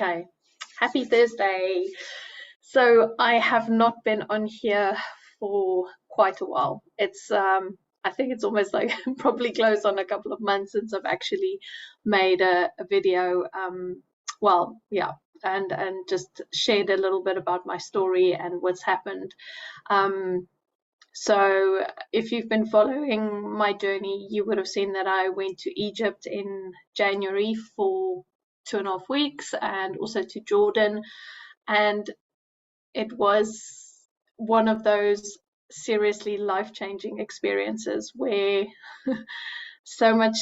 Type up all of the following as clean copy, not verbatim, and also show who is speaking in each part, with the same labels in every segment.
Speaker 1: Okay, happy Thursday. So I have not been on here for quite a while. I think it's almost like probably close on a couple of months since I've actually made a video. Well, yeah, and just shared a little bit about my story and what's happened. Um, so if you've been following my journey, you would have seen that I went to Egypt in January for 2.5 weeks, and also to Jordan. And it was one of those seriously life-changing experiences where so much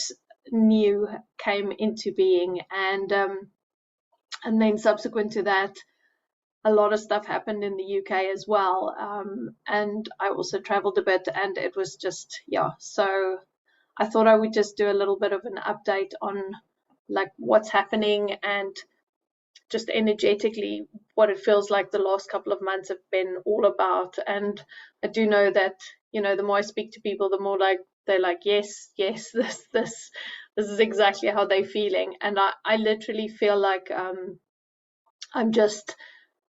Speaker 1: new came into being. And then subsequent to that, a lot of stuff happened in the UK as well. And I also traveled a bit, and it was just, yeah. So I thought I would just do a little bit of an update on like what's happening, and just energetically what it feels like the last couple of months have been all about. And I do know that, the more I speak to people, the more like they're like, yes, yes, this is exactly how they're feeling. And I literally feel like I'm just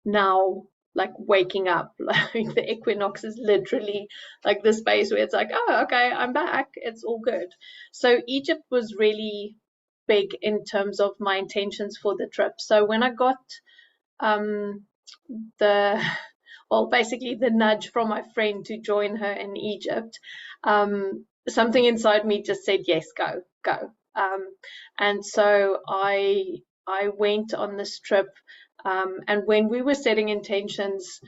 Speaker 1: now like waking up. Like the equinox is literally like the space where it's like, oh, okay, I'm back, it's all good. So Egypt was really big in terms of my intentions for the trip. So when I got um the well, basically the nudge from my friend to join her in Egypt, something inside me just said, yes, go. And so I went on this trip. And when we were setting intentions,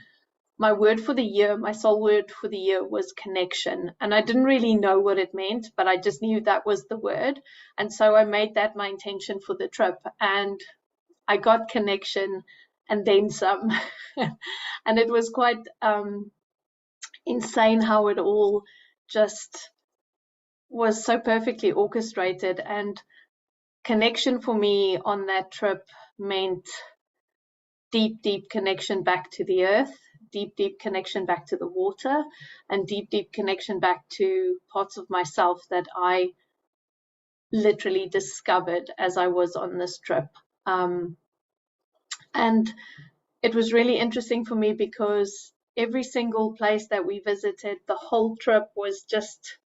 Speaker 1: my word for the year, my soul word for the year was connection. And I didn't really know what it meant, but I just knew that was the word. And so I made that my intention for the trip. And I got connection and then some. And it was quite insane how it all just was so perfectly orchestrated. And connection for me on that trip meant deep connection back to the earth, deep connection back to the water, and deep connection back to parts of myself that I literally discovered as I was on this trip. And it was really interesting for me because every single place that we visited, the whole trip was just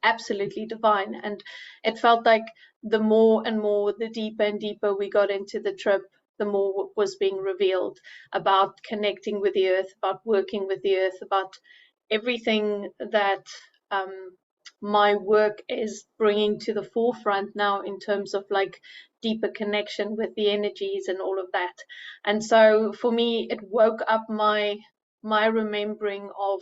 Speaker 1: absolutely divine. And it felt like the more and more, the deeper and deeper we got into the trip, the more was being revealed about connecting with the earth, about working with the earth, about everything that my work is bringing to the forefront now in terms of like deeper connection with the energies and all of that. And so for me, it woke up my remembering of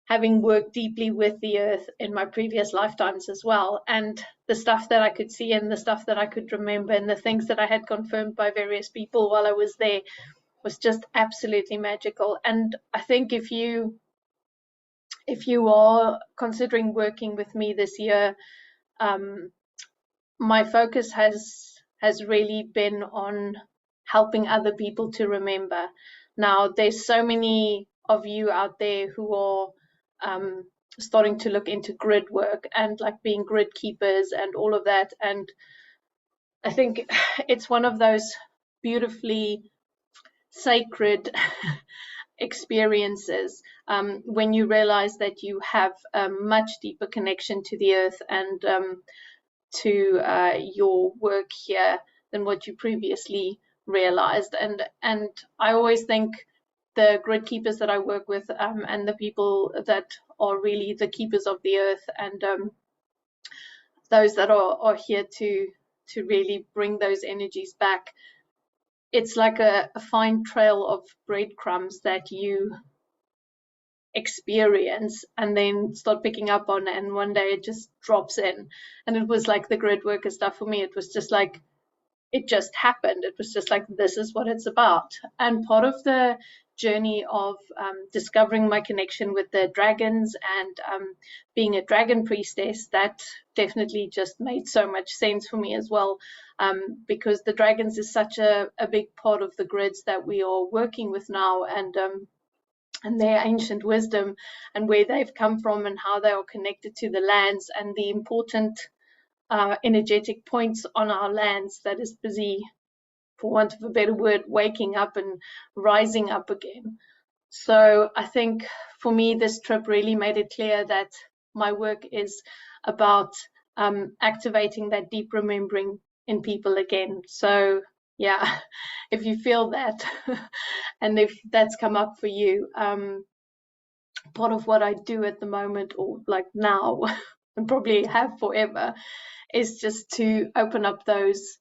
Speaker 1: having worked deeply with the earth in my previous lifetimes as well. And the stuff that I could see and the stuff that I could remember and the things that I had confirmed by various people while I was there was just absolutely magical. And I think if you are considering working with me this year, my focus has really been on helping other people to remember. Now, there's so many of you out there who are starting to look into grid work and like being grid keepers and all of that. And I think it's one of those beautifully sacred experiences when you realize that you have a much deeper connection to the earth and to your work here than what you previously realized. And I always think the grid keepers that I work with and the people that are really the keepers of the earth and those that are here to really bring those energies back, it's like a fine trail of breadcrumbs that you experience and then start picking up on, and one day it just drops in. And it was like the grid worker stuff for me, it was just like it just happened. It was just like, this is what it's about. And part of the journey of discovering my connection with the dragons and being a dragon priestess, that definitely just made so much sense for me as well, because the dragons is such a big part of the grids that we are working with now, and their ancient wisdom and where they've come from and how they are connected to the lands and the important energetic points on our lands that is busy for want of a better word, waking up and rising up again. So I think for me, this trip really made it clear that my work is about activating that deep remembering in people again. So yeah, if you feel that and if that's come up for you, part of what I do at the moment, or like now and probably have forever, is just to open up those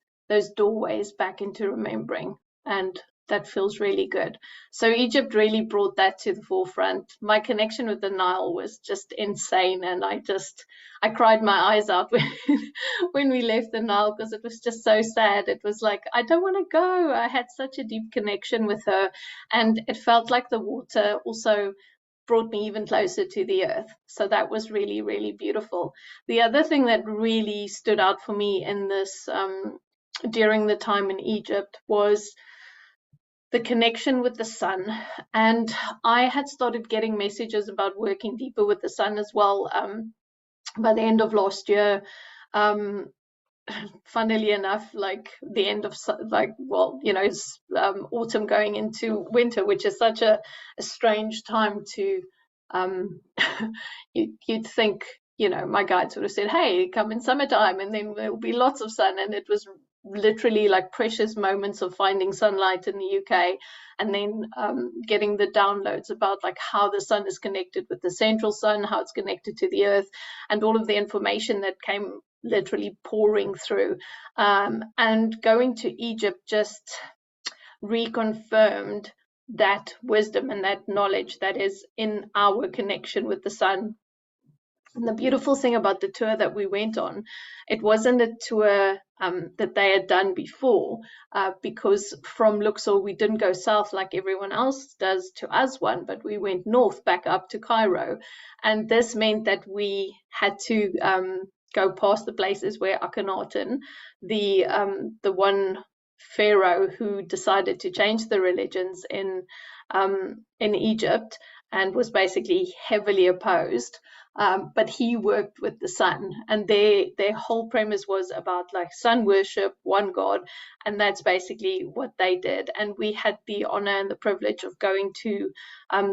Speaker 1: doorways back into remembering, and that feels really good. So Egypt really brought that to the forefront. My connection with the Nile was just insane, and I cried my eyes out when we left the Nile, because it was just so sad. It was like, I don't want to go. I had such a deep connection with her, and it felt like the water also brought me even closer to the earth. So that was really, really beautiful. The other thing that really stood out for me in this during the time in Egypt was the connection with the sun. And I had started getting messages about working deeper with the sun as well by the end of last year. Funnily enough, like the end of, like, well, you know, it's autumn going into winter, which is such a strange time to you'd think, you know, my guides would have said, hey, come in summertime and then there'll be lots of sun. And it was literally like precious moments of finding sunlight in the UK, and then getting the downloads about like how the sun is connected with the central sun, how it's connected to the earth, and all of the information that came literally pouring through. And going to Egypt just reconfirmed that wisdom and that knowledge that is in our connection with the sun. And the beautiful thing about the tour that we went on, it wasn't a tour that they had done before, because from Luxor we didn't go south like everyone else does to Aswan, but we went north back up to Cairo. And this meant that we had to go past the places where Akhenaten, the one pharaoh who decided to change the religions in Egypt and was basically heavily opposed. But he worked with the sun, and their whole premise was about like sun worship, one God, and that's basically what they did. And we had the honor and the privilege of going to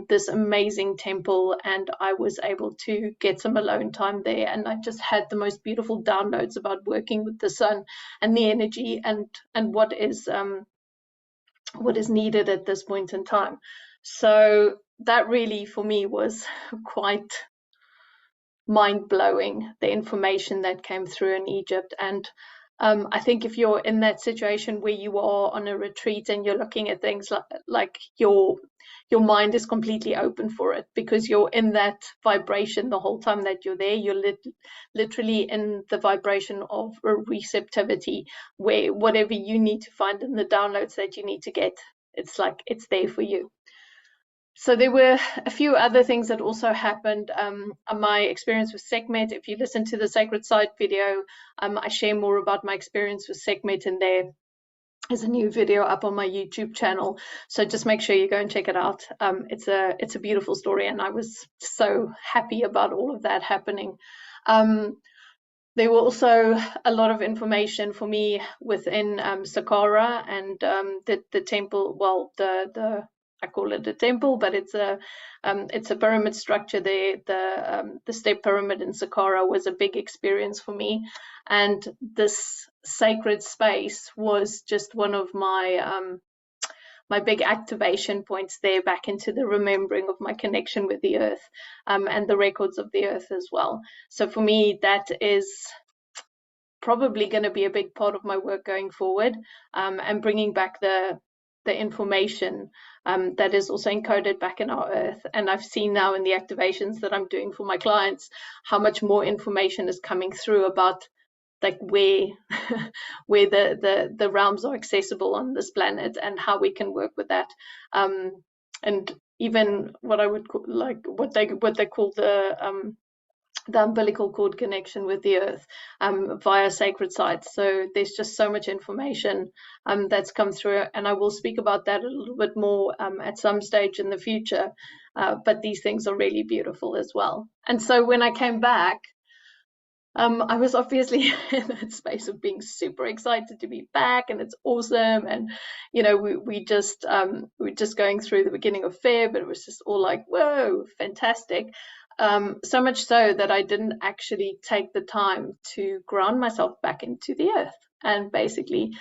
Speaker 1: this amazing temple, and I was able to get some alone time there, and I just had the most beautiful downloads about working with the sun and the energy and what is needed at this point in time. So that really for me was quite mind-blowing, the information that came through in Egypt. And I think if you're in that situation where you are on a retreat and you're looking at things like your mind is completely open for it, because you're in that vibration the whole time that you're there. You're literally in the vibration of a receptivity, where whatever you need to find in the downloads that you need to get, it's like it's there for you. So there were a few other things that also happened. My experience with Sekhmet, if you listen to the Sacred Site video, I share more about my experience with Sekhmet, and there is a new video up on my YouTube channel. So just make sure you go and check it out. It's a beautiful story, and I was so happy about all of that happening. There were also a lot of information for me within Saqqara and the temple. Well, I call it a temple, but it's a pyramid structure there. The step pyramid in Saqqara was a big experience for me, and this sacred space was just one of my my big activation points there, back into the remembering of my connection with the earth, and the records of the earth as well. So for me, that is probably going to be a big part of my work going forward, and bringing back the information that is also encoded back in our earth. And I've seen now in the activations that I'm doing for my clients how much more information is coming through about like where the realms are accessible on this planet, and how we can work with that, and even what I would call, like what they call the umbilical cord connection with the earth via sacred sites. So there's just so much information that's come through, and I will speak about that a little bit more at some stage in the future. But these things are really beautiful as well. And so when I came back, I was obviously in that space of being super excited to be back, and it's awesome. And we're just going through the beginning of Feb, but it was just all like, whoa, fantastic. So much so that I didn't actually take the time to ground myself back into the earth and basically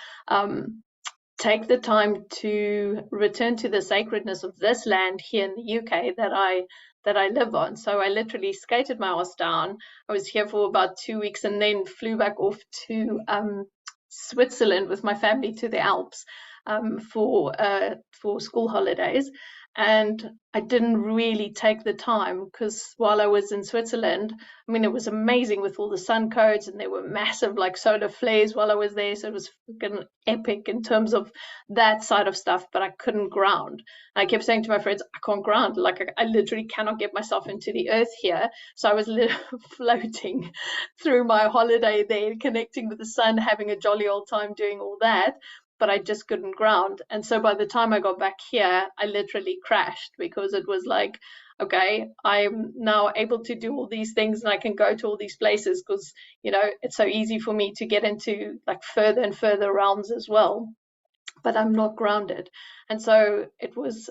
Speaker 1: take the time to return to the sacredness of this land here in the UK that I live on. So I literally skated my ass down. I was here for about 2 weeks and then flew back off to Switzerland with my family to the Alps for school holidays. And I didn't really take the time because while I was in Switzerland, I mean, it was amazing with all the sun codes and there were massive like solar flares while I was there. So it was fucking epic in terms of that side of stuff, but I couldn't ground. I kept saying to my friends, I can't ground. Like I literally cannot get myself into the earth here. So I was floating through my holiday there, connecting with the sun, having a jolly old time doing all that. But I just couldn't ground. And so by the time I got back here, I literally crashed because it was like, okay, I'm now able to do all these things and I can go to all these places because, it's so easy for me to get into like further and further realms as well, but I'm not grounded. And so it was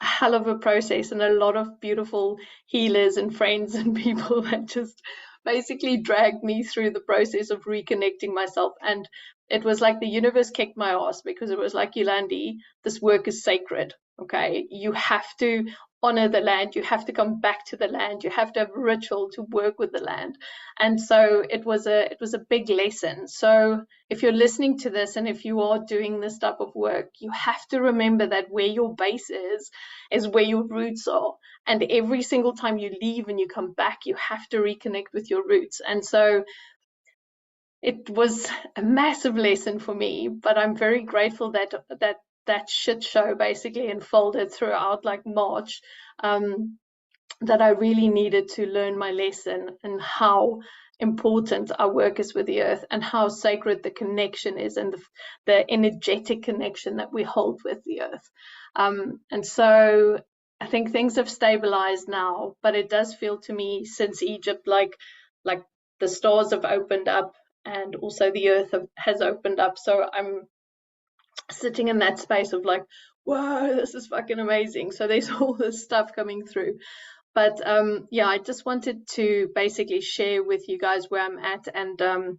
Speaker 1: a hell of a process and a lot of beautiful healers and friends and people that just basically dragged me through the process of reconnecting myself. And it was like the universe kicked my ass because it was like, Yolandi, this work is sacred. Okay, you have to honor the land, you have to come back to the land, you have to have a ritual to work with the land. And so it was a big lesson. So if you're listening to this and if you are doing this type of work, you have to remember that where your base is where your roots are. And every single time you leave and you come back, you have to reconnect with your roots. And so it was a massive lesson for me, but I'm very grateful that shit show basically unfolded throughout like March, that I really needed to learn my lesson and how important our work is with the earth and how sacred the connection is and the energetic connection that we hold with the earth. And so I think things have stabilized now, but it does feel to me since Egypt like the stars have opened up and also the earth has opened up. So I'm sitting in that space of like, whoa, this is fucking amazing. So there's all this stuff coming through. But yeah, I just wanted to basically share with you guys where I'm at and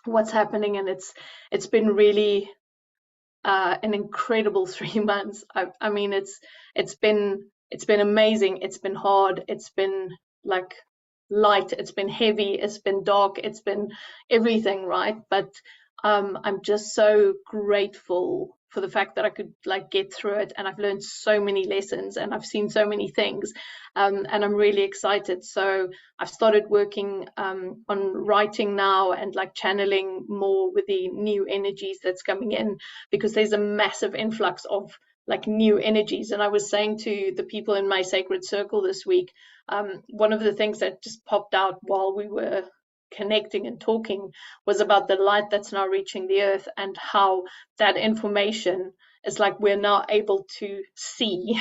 Speaker 1: what's happening. And it's been really an incredible 3 months. I mean, it's been amazing. It's been hard. It's been like light. It's been heavy. It's been dark. It's been everything, right? But I'm just so grateful for the fact that I could like get through it, and I've learned so many lessons and I've seen so many things, and I'm really excited. So I've started working on writing now and like channeling more with the new energies that's coming in, because there's a massive influx of like new energies. And I was saying to the people in my sacred circle this week, one of the things that just popped out while we were connecting and talking was about the light that's now reaching the earth and how that information is like we're now able to see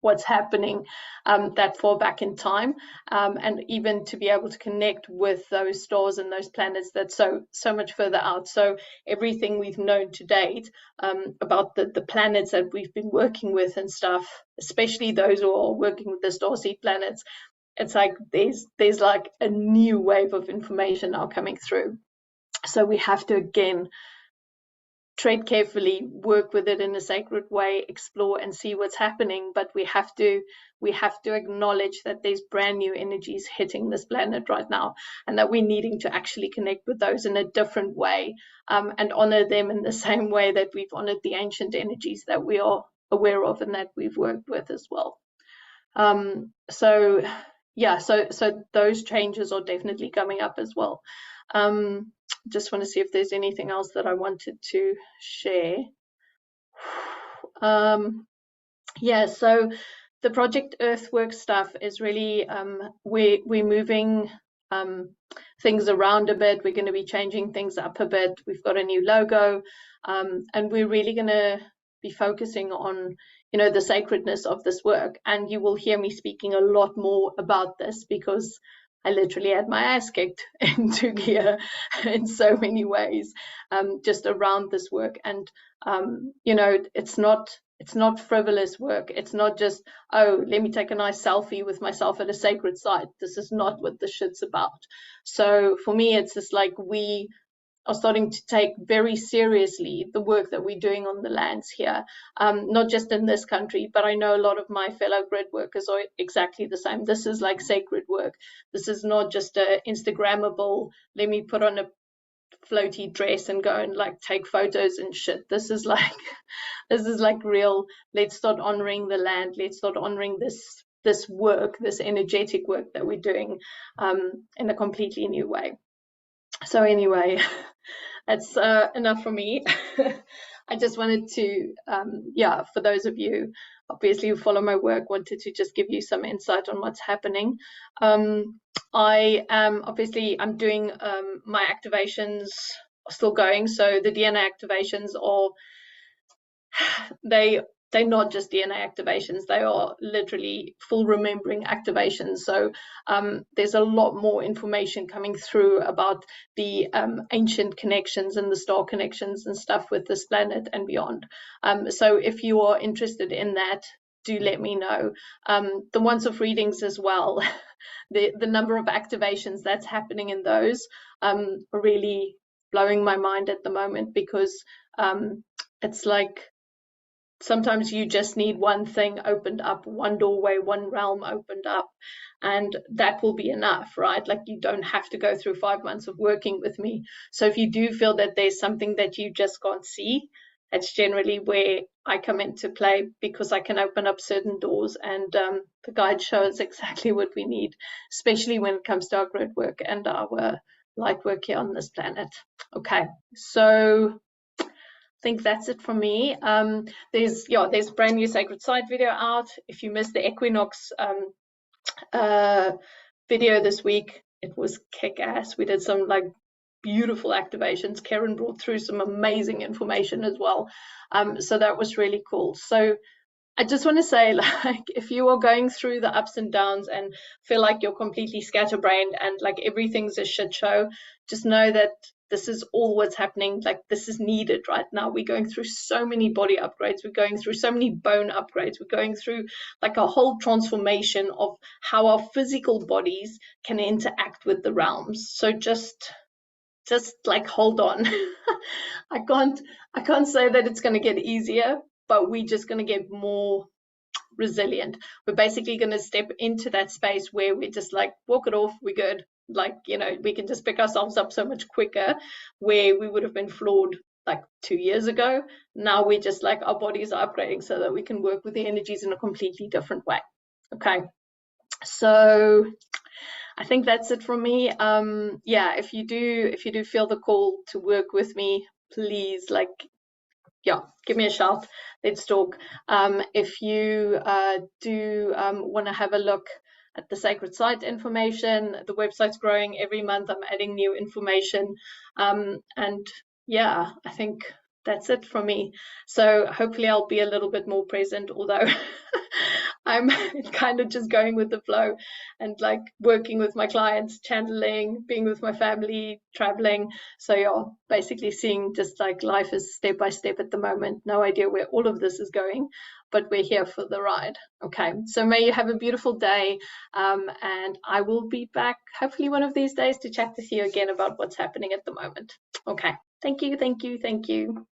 Speaker 1: what's happening that far back in time, and even to be able to connect with those stars and those planets that's so much further out. So everything we've known to date about the planets that we've been working with and stuff, especially those who are working with the starseed planets, it's like there's like a new wave of information now coming through. So we have to again tread carefully, work with it in a sacred way, explore and see what's happening. But we have to acknowledge that there's brand new energies hitting this planet right now, and that we're needing to actually connect with those in a different way, and honor them in the same way that we've honored the ancient energies that we are aware of and that we've worked with as well. So yeah, so those changes are definitely coming up as well. Just want to see if there's anything else that I wanted to share. Yeah, so the Project Earthwork stuff is really we're moving things around a bit. We're going to be changing things up a bit. We've got a new logo, and we're really going to be focusing on the sacredness of this work. And you will hear me speaking a lot more about this because I literally had my ass kicked into gear in so many ways, just around this work. And you know, it's not frivolous work. It's not just, oh, let me take a nice selfie with myself at a sacred site. This is not what this shit's about. So for me, it's just like we are starting to take very seriously the work that we're doing on the lands here, not just in this country, but I know a lot of my fellow grid workers are exactly the same. This is like sacred work. This is not just a Instagrammable, let me put on a floaty dress and go and like take photos and shit. This is like real. Let's start honoring the land. Let's start honoring this work, this energetic work that we're doing, in a completely new way. So anyway, that's enough for me. I just wanted to, yeah, for those of you obviously who follow my work, wanted to just give you some insight on what's happening. I am obviously, I'm doing my activations are still going. So the DNA activations are, they're not just DNA activations, they are literally full remembering activations. So there's a lot more information coming through about the ancient connections and the star connections and stuff with this planet and beyond. So if you are interested in that, do let me know. The ones of readings as well, the number of activations that's happening in those are really blowing my mind at the moment, because it's like, sometimes you just need one thing opened up, one doorway, one realm opened up, and that will be enough, right? Like, you don't have to go through 5 months of working with me. So if you do feel that there's something that you just can't see, that's generally where I come into play, because I can open up certain doors, and the guide shows exactly what we need, especially when it comes to our grid work and our light work here on this planet. Okay, so I think that's it for me. There's a brand new Sacred Site video out. If you missed the equinox video this week, it was kick-ass. We did some like beautiful activations. Karen brought through some amazing information as well. So that was really cool. So I just want to say, like, if you are going through the ups and downs and feel like you're completely scatterbrained and like everything's a shit show, just know that this is all what's happening. Like, this is needed right now. We're going through so many body upgrades. We're going through so many bone upgrades. We're going through like a whole transformation of how our physical bodies can interact with the realms. So just like, hold on. I can't say that it's going to get easier, but we're just going to get more resilient. We're basically going to step into that space where we're just like, walk it off, we're good. Like, you know, we can just pick ourselves up so much quicker, where we would have been flawed like 2 years ago. Now we're just like, our bodies are upgrading so that we can work with the energies in a completely different way. Okay, so I think that's it from me. Yeah, if you do feel the call to work with me, please, like, yeah, give me a shout. Let's talk. If you do want to have a look at the Sacred Site information, the website's growing every month. I'm adding new information. And yeah, I think that's it from me. So hopefully I'll be a little bit more present, although I'm kind of just going with the flow and like working with my clients, channeling, being with my family, traveling. So yeah, basically seeing just like life is step by step at the moment. No idea where all of this is going, but we're here for the ride. Okay, so may you have a beautiful day, and I will be back hopefully one of these days to chat with you again about what's happening at the moment. Okay, thank you, thank you, thank you.